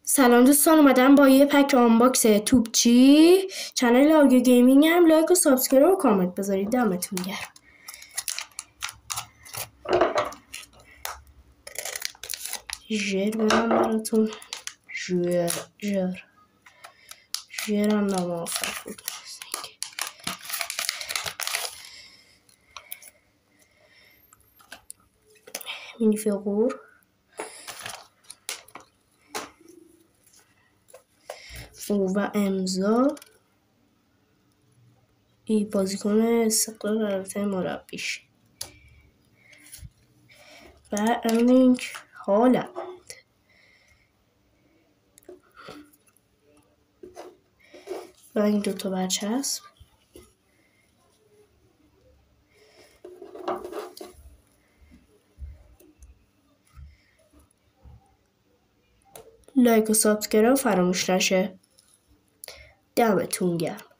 سلام دوستان، اومدم با یه پک آنباکس توپچی. چنل آرگو گیمینگ هم لایک و سابسکرایب و کامنت بذارید. دمتون گرم. ژر برم براتون. ژرم ناموفق بود. مینی فیگور و امضا ای بازیکن استقلال رابطه مربیش و ارلینگ هالند و این دوتا برچسب. لایک و سابسکرایب فراموش نشه. دمتون گرم.